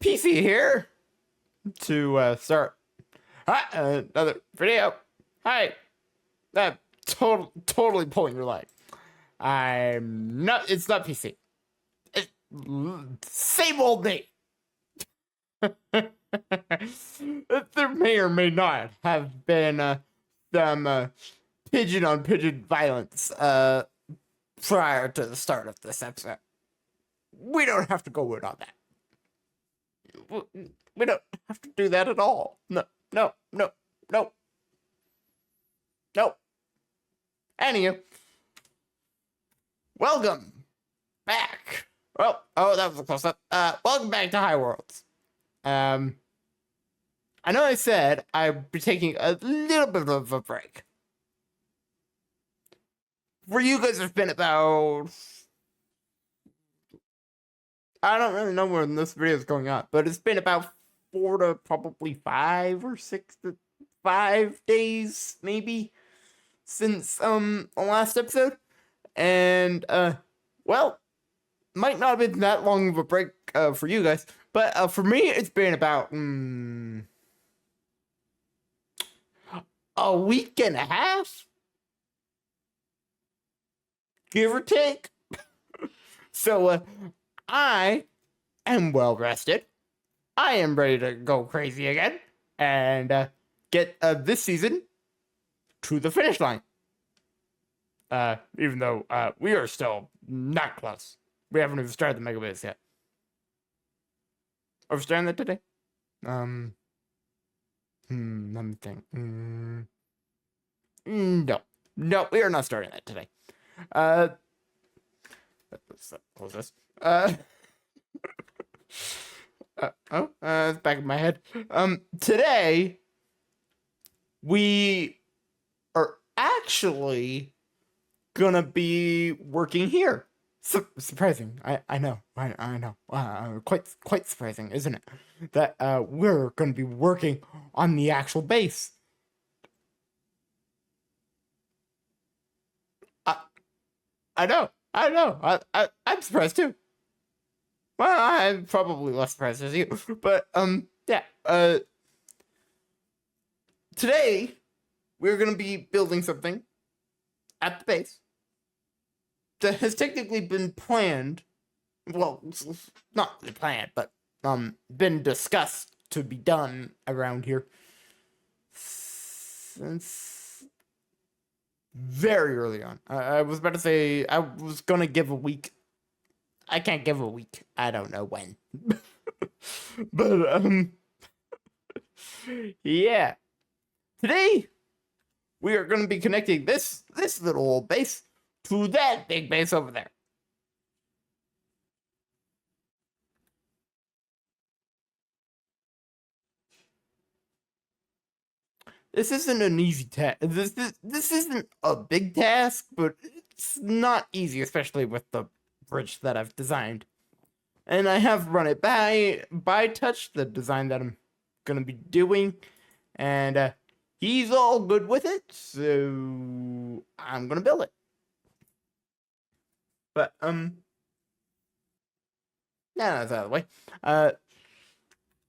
PC here to start another video. Hi, totally pulling your leg. I'm not. It's not PC. It's same old me. There may or may not have been some pigeon on pigeon violence prior to the start of this episode. We don't have to go in on that. We don't have to do that at all. No. Anywho, welcome back. Well, that was a close up. Welcome back to Highworlds. I know I said I'd be taking a little bit of a break. For you guys, it's been about... I don't really know when this video is going up, but it's been about 4 to probably 5 or 6 to 5 days, maybe, since the last episode. And well, might not have been that long of a break for you guys, but for me, it's been about a week and a half, give or take. So I am well rested. I am ready to go crazy again and get this season to the finish line. Even though we are still not close. We haven't even started the Mega Base yet. Are we starting that today? Let me think. No, we are not starting that today. Let's close this. It's back in my head. Today we are actually gonna be working here. Surprising. I know. Quite surprising, isn't it? That we're gonna be working on the actual base. I know. I'm surprised too. Well, I'm probably less surprised as you, but yeah. Today we're gonna be building something at the base that has technically been planned. Well, not really planned, but been discussed to be done around here since very early on. I was about to say I was gonna give a week. I can't give a week. I don't know when. But yeah. Today we are going to be connecting this little old base to that big base over there. This isn't an easy task. This isn't a big task, but it's not easy, especially with the bridge that I've designed. And I have run it by Touch, the design that I'm gonna be doing, and he's all good with it, so I'm gonna build it. But that's out of the way.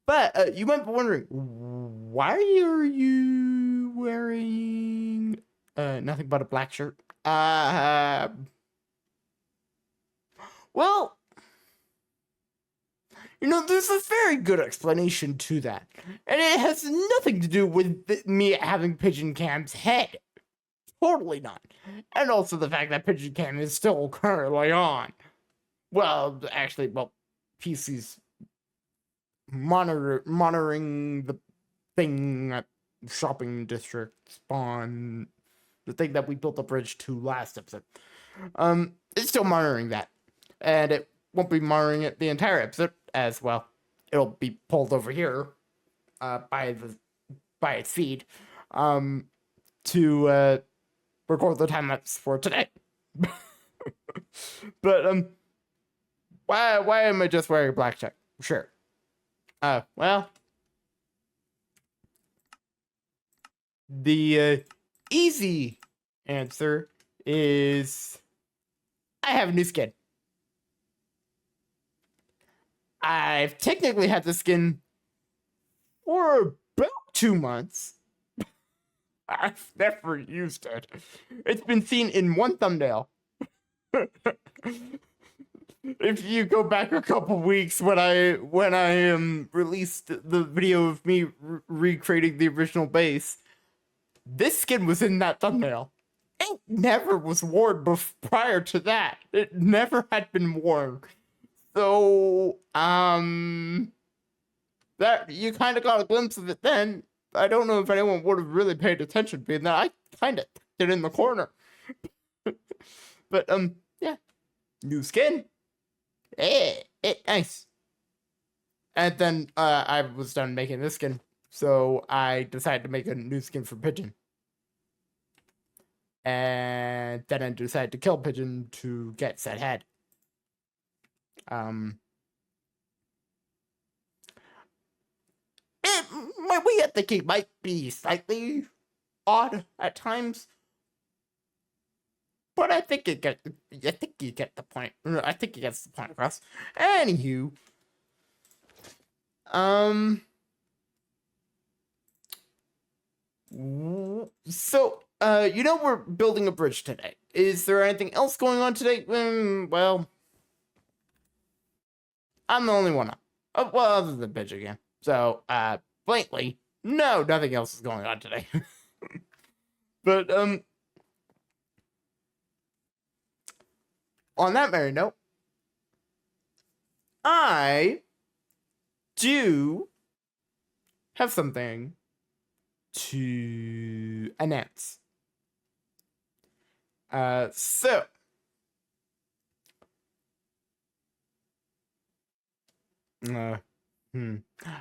But you might be wondering, why are you wearing nothing but a black shirt? Well, there's a very good explanation to that. And it has nothing to do with me having Pigeon Cam's head. Totally not. And also the fact that Pigeon Cam is still currently on. Well, actually, PC's monitoring the thing at shopping district spawn. The thing that we built the bridge to last episode. It's still monitoring that. And it won't be monitoring it the entire episode as well. It'll be pulled over here by its feed to record the time lapse for today. But why am I just wearing a black check? Sure. Well, the easy answer is I have a new skin. I've technically had the skin for about 2 months. I've never used it. It's been seen in one thumbnail. If you go back a couple weeks when I released the video of me recreating the original base, this skin was in that thumbnail. It never was worn prior to that. It never had been worn. So, that you kind of got a glimpse of it then. I don't know if anyone would have really paid attention, being that I kind of tucked it in the corner. But, yeah. New skin. Nice. And then, I was done making this skin. So, I decided to make a new skin for Pigeon. And then I decided to kill Pigeon to get said head. We think it might be slightly odd at times, but I think you get the point. I think it gets the point across. Anywho, so we're building a bridge today. Is there anything else going on today? Well, I'm the only one up. Well, other than Bitch again. So, blankly, no, nothing else is going on today. But, on that merry note, I do have something to announce. So,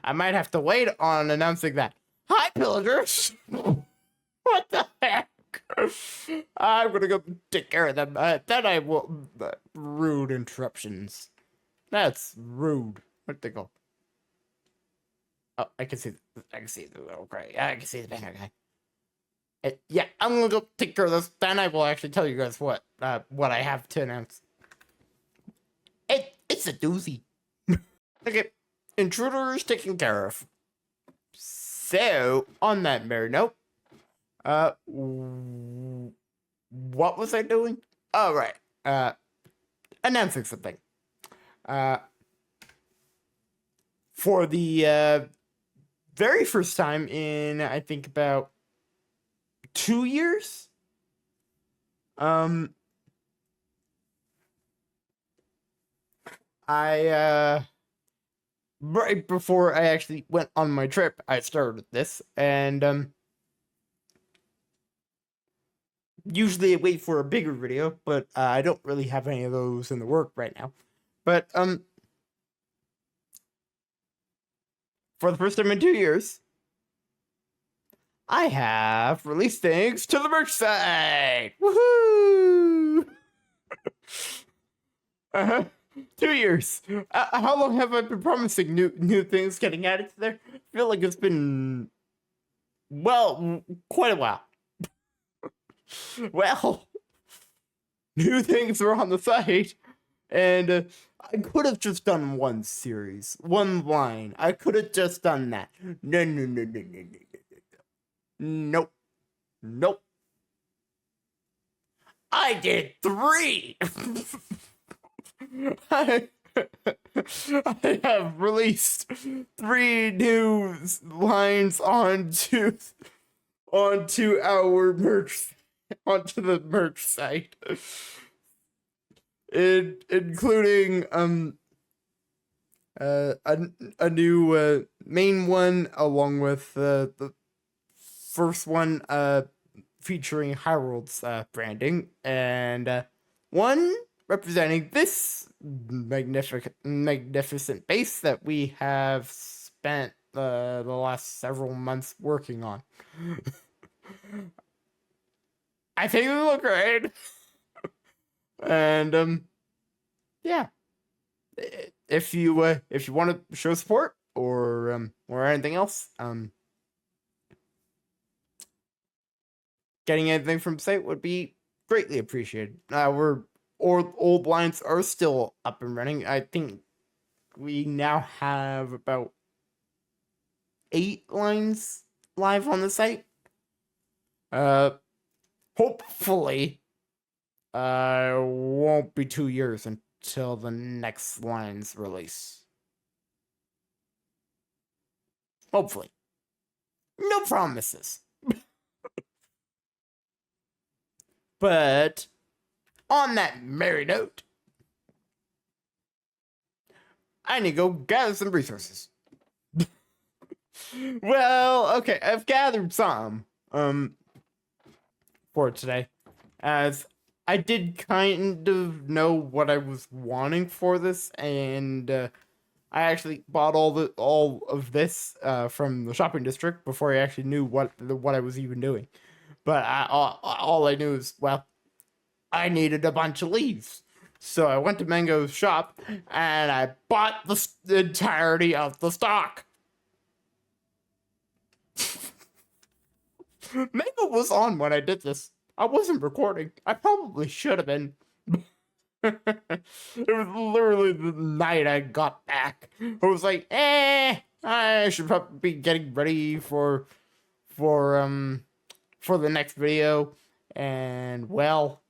I might have to wait on announcing that. Hi, pillagers! What the heck? I'm gonna go take care of them. Then I will. Rude interruptions. That's rude. Where'd they go? Oh, I can see the little gray. I can see the banner guy. Yeah, I'm gonna go take care of this. Then I will actually tell you guys what I have to announce. It's a doozy. Okay, intruders taken care of. So, on that merry note, what was I doing? Oh, right. Announcing something. For the very first time in, I think, about 2 years, right before I actually went on my trip, I started this, and usually I wait for a bigger video, but I don't really have any of those in the work right now. But for the first time in 2 years, I have released things to the merch site. Woohoo! 2 years. How long have I been promising new things getting added to there? I feel like it's been, well, quite a while. Well, new things are on the site, and I could have just done one series, one line. I could have just done that. No. Nope. I did 3. I have released 3 new lines onto our merch, onto the merch site, including a new main one, along with the first one featuring Highworlds branding, and one representing this magnificent base that we have spent the last several months working on. I think they look great. And yeah, if you want to show support or anything else, getting anything from the site would be greatly appreciated. Old lines are still up and running. I think we now have about 8 lines live on the site. Hopefully, won't be 2 years until the next line's release. Hopefully. No promises. But on that merry note, I need to go gather some resources. Well, okay, I've gathered some for today, as I did kind of know what I was wanting for this, and I actually bought all of this from the shopping district before I actually knew what I was even doing. But all I knew is, well, I needed a bunch of leaves. So I went to Mango's shop and I bought the entirety of the stock. Mango was on when I did this. I wasn't recording. I probably should have been. It was literally the night I got back. I was like, I should probably be getting ready for the next video. And well,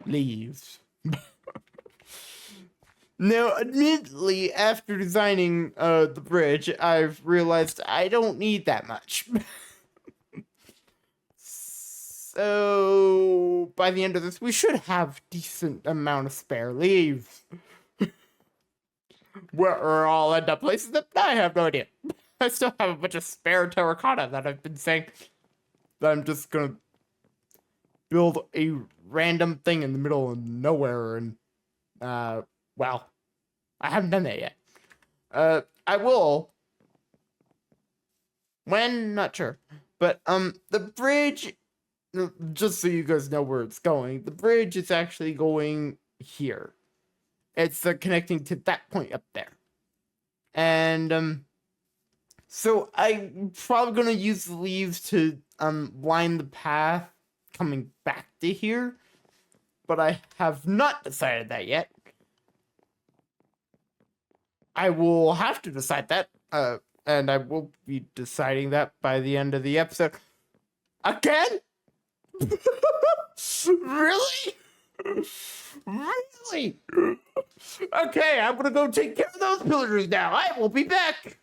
leaves. Now, admittedly, after designing the bridge, I've realized I don't need that much. So, by the end of this, we should have decent amount of spare leaves. Where all end up places that I have no idea. I still have a bunch of spare terracotta that I've been saying that I'm just gonna build a random thing in the middle of nowhere, and well, I haven't done that yet. I will. When? Not sure. But the bridge, just so you guys know where it's going, the bridge is actually going here. It's connecting to that point up there. And so I'm probably gonna use the leaves to line the path coming back to here, but I have not decided that yet. I will have to decide that, and I will be deciding that by the end of the episode. Again? Really? Really? Okay, I'm gonna go take care of those pillagers now. I will be back.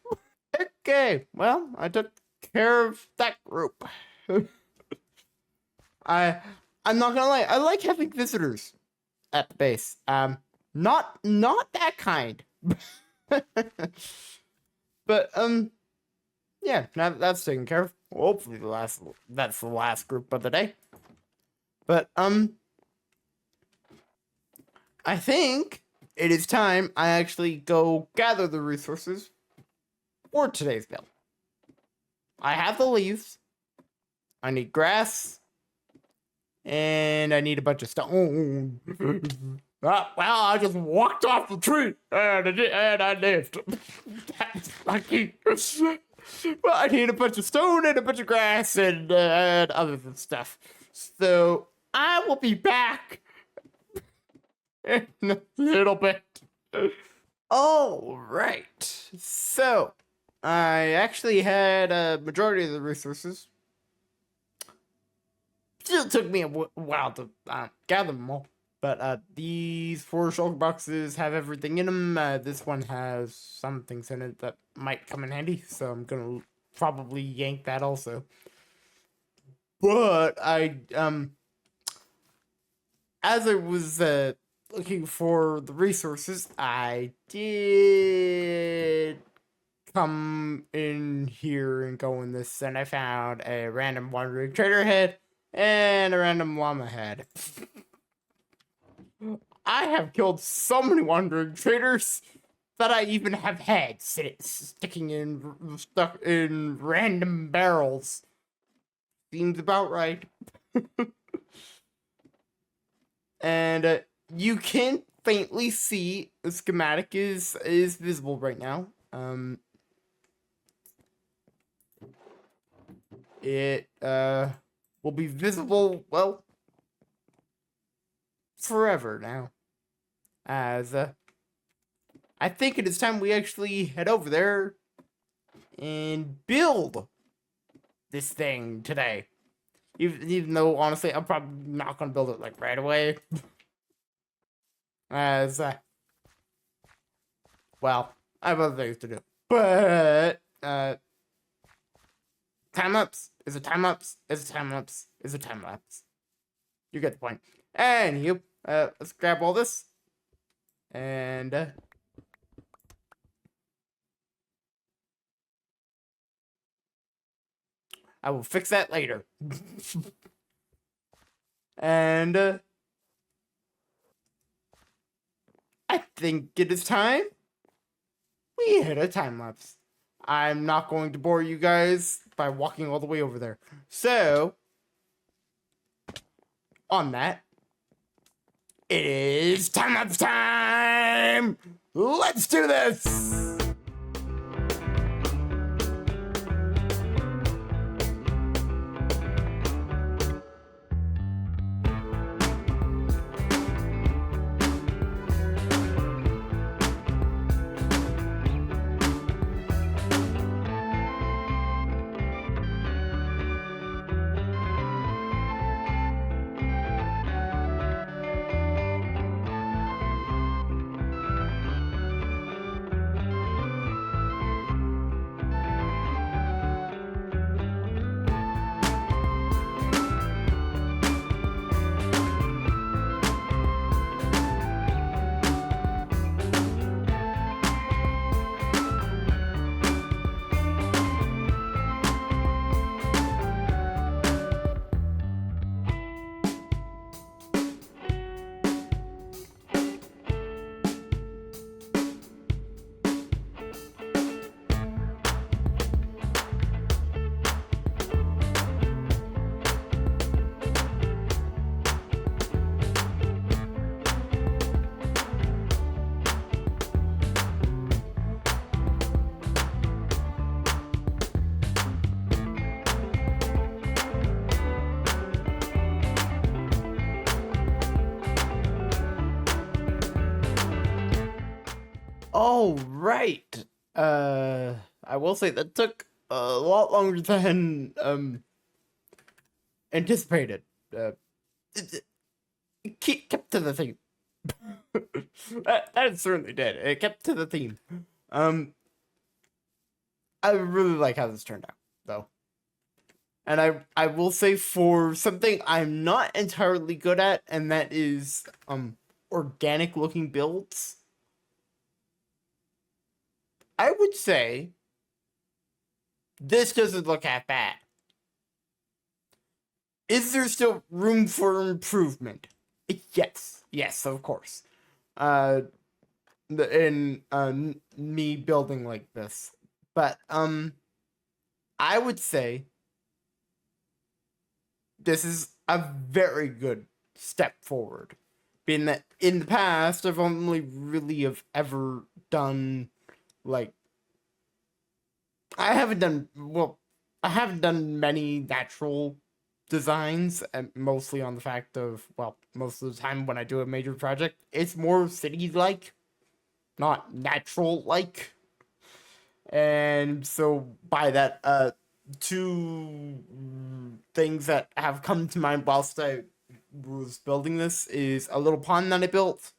Okay, well, I took care of that group. I'm not gonna lie, I like having visitors at the base. Not that kind. But yeah, now that that's taken care of. Hopefully that's the last group of the day. But I think it is time I actually go gather the resources for today's build. I have the leaves. I need grass. And I need a bunch of stone. Well, I just walked off the tree and I lived. That's lucky. Well, I need a bunch of stone and a bunch of grass and other stuff. So I will be back in a little bit. All right. So I actually had a majority of the resources. Still took me a while to gather them all. But these 4 shulker boxes have everything in them. This one has some things in it that might come in handy, so I'm gonna probably yank that also. But I as I was looking for the resources, I did come in here and go in this, and I found a random wandering trader head and a random llama head. I have killed so many wandering traders that I even have heads stuck in random barrels. Seems about right. And you can faintly see the schematic is visible right now. It will be visible, well, forever now. as I think it is time we actually head over there and build this thing today. Even though, honestly, I'm probably not going to build it, like, right away. As, well, I have other things to do. But, time-lapse? Is it time-lapse? Is it time-lapse? Is it time-lapse? You get the point. Anywho, let's grab all this. And, I will fix that later. And, I think it is time we hit a time-lapse. I'm not going to bore you guys by walking all the way over there. So, on that, it is time-lapse time! Let's do this! Oh, right. I will say that took a lot longer than anticipated. It kept to the theme. that certainly did. It kept to the theme. I really like how this turned out, though. And I will say, for something I'm not entirely good at, and that is organic looking builds, I would say this doesn't look half bad. Is there still room for improvement? Yes, of course. In me building like this, but I would say this is a very good step forward. Being that in the past, I've only really have ever done, like, I haven't done many natural designs, and mostly on the fact of, well, most of the time when I do a major project, it's more city-like, not natural-like. And so by that, two things that have come to mind whilst I was building this is a little pond that I built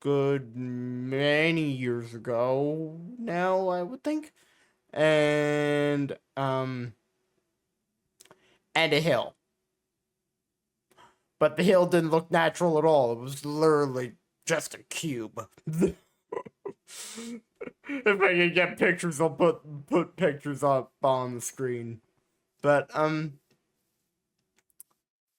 good many years ago now, I would think, and a hill. But the hill didn't look natural at all. It was literally just a cube. If I can get pictures, I'll put pictures up on the screen. But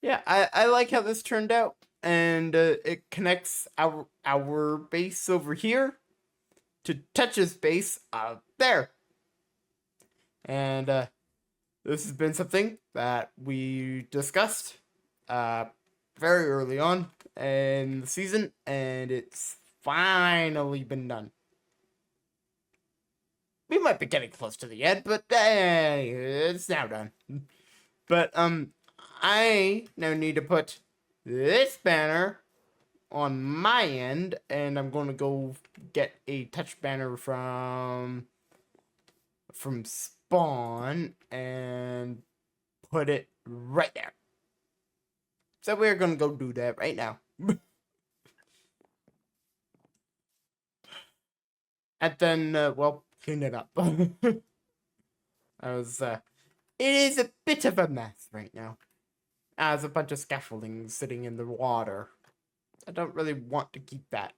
yeah, I like how this turned out, and it connects our base over here to Tetch's base out there. And this has been something that we discussed very early on in the season, and it's finally been done. We might be getting close to the end, but it's now done. But I now need to put this banner on my end, and I'm going to go get a touch banner from spawn and put it right there. So we're going to go do that right now. And then, well, clean it up. It is a bit of a mess right now. As a bunch of scaffolding sitting in the water. I don't really want to keep that.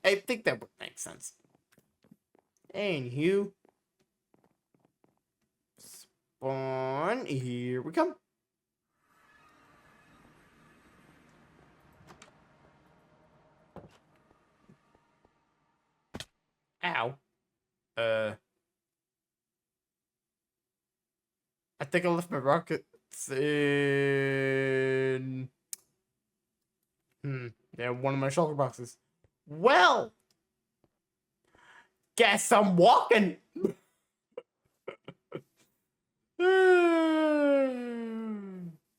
I think that would make sense. Anywho. Spawn. Here we come. Ow. I think I left my rockets in... yeah, one of my shulker boxes. Well! Guess I'm walking!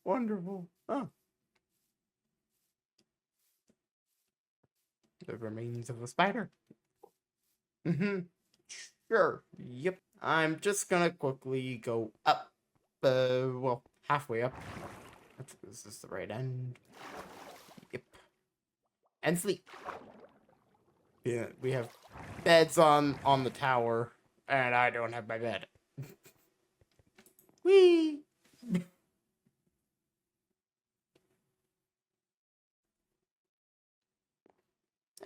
Wonderful. Oh. The remains of a spider. Sure. Yep. I'm just gonna quickly go up. Well, halfway up. Is this the right end? Yep. And sleep. Yeah, we have beds on the tower, and I don't have my bed. Whee!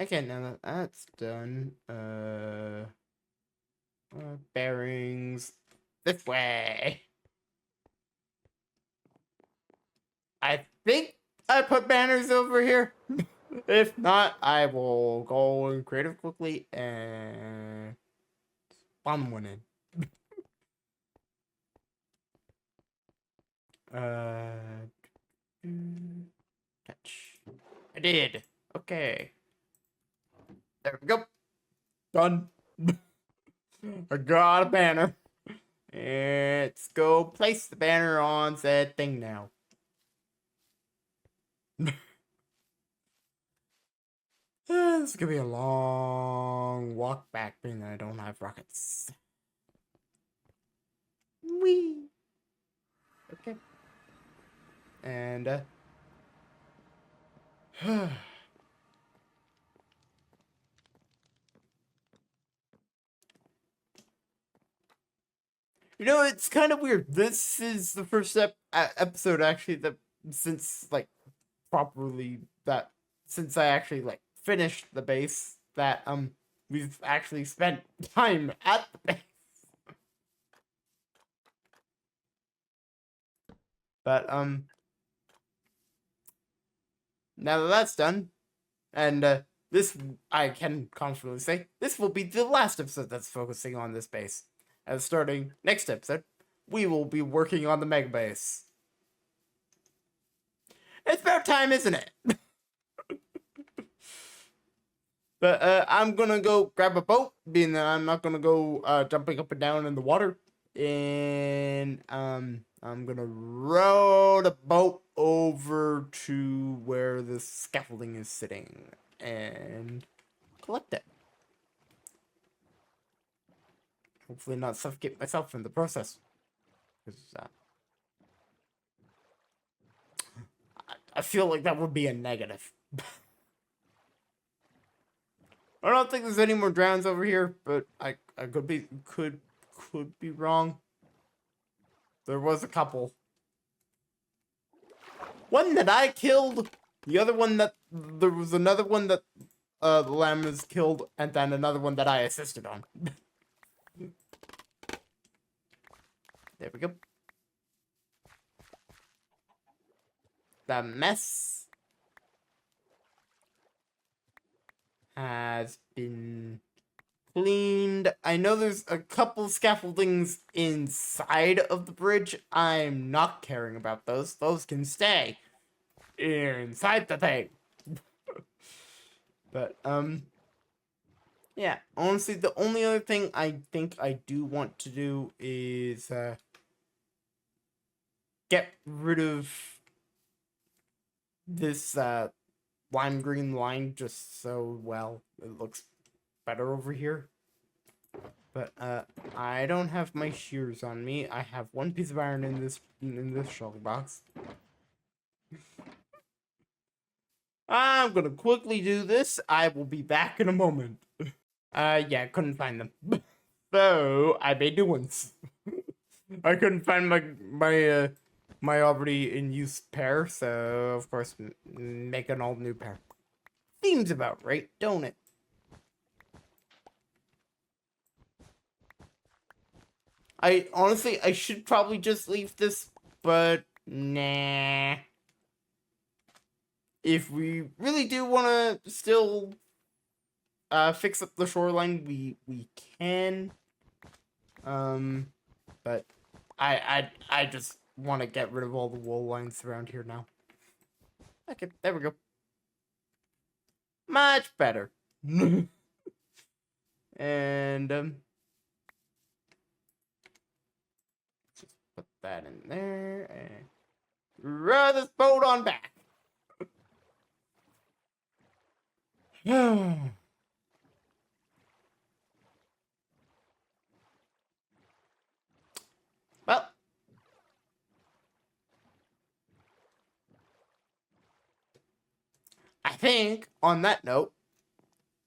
Okay, now that that's done, bearings this way. I think I put banners over here. If not, I will go and creative quickly and spawn one in. Touch. I did. Okay. There we go. Done. I got a banner. Let's go place the banner on said thing now. This is gonna be a long walk back, being that I don't have rockets. Whee! Okay. And, you know, it's kind of weird. This is the first episode, actually, that since, like, since I actually, like, finished the base, that, we've actually spent time at the base. But, now that that's done, and, this, I can confidently say, this will be the last episode that's focusing on this base. As starting next episode, we will be working on the mega base. It's about time, isn't it? But I'm gonna go grab a boat, being that I'm not gonna go jumping up and down in the water. And I'm gonna row the boat over to where the scaffolding is sitting and collect it. Hopefully not suffocate myself in the process. I feel like that would be a negative. I don't think there's any more drowns over here, but I could be wrong. There was a couple. One that I killed. The other one that there was another one that the llamas killed, and then another one that I assisted on. There we go. The mess has been cleaned. I know there's a couple scaffoldings inside of the bridge. I'm not caring about those. Those can stay inside the thing. But, yeah. Honestly, the only other thing I think I do want to do is, get rid of this lime green line just so well. It looks better over here. But I don't have my shears on me. I have one piece of iron in this shulker box. I'm gonna quickly do this. I will be back in a moment. Yeah, couldn't find them. So I made new ones. I couldn't find my already in use pair, so of course make an all new pair. Seems about right, don't it? I honestly I should probably just leave this, but nah. If we really do want to still fix up the shoreline, we can. But I just want to get rid of all the wool lines around here now. Okay, there we go. Much better. And just put that in there and row this boat on back. Well, I think on that note,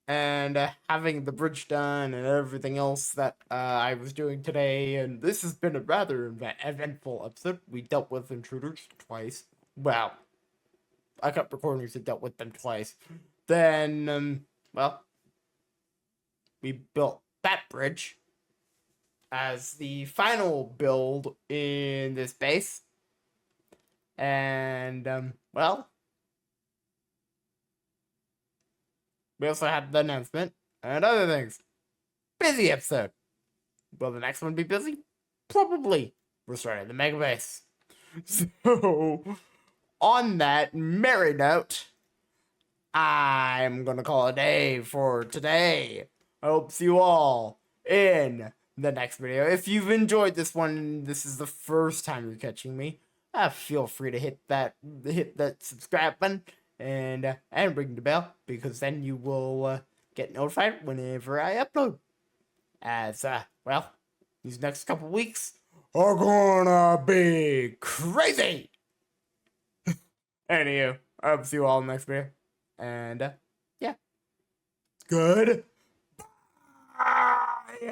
and having the bridge done and everything else that I was doing today, and this has been a rather eventful episode. We dealt with intruders twice. Well, I cut recordings that dealt with them twice. Then, well, we built that bridge as the final build in this base. And, well, we also had the announcement and other things. Busy episode. Will the next one be busy? Probably. We're starting the mega base. So, on that merry note, I'm gonna call it a day for today. I hope to see you all in the next video. If you've enjoyed this one, this is the first time you're catching me, feel free to hit that subscribe button and ring the bell, because then you will get notified whenever I upload. As well, these next couple weeks are gonna be crazy. Anywho, I hope to see you all in the next video. And, yeah. Good. Bye.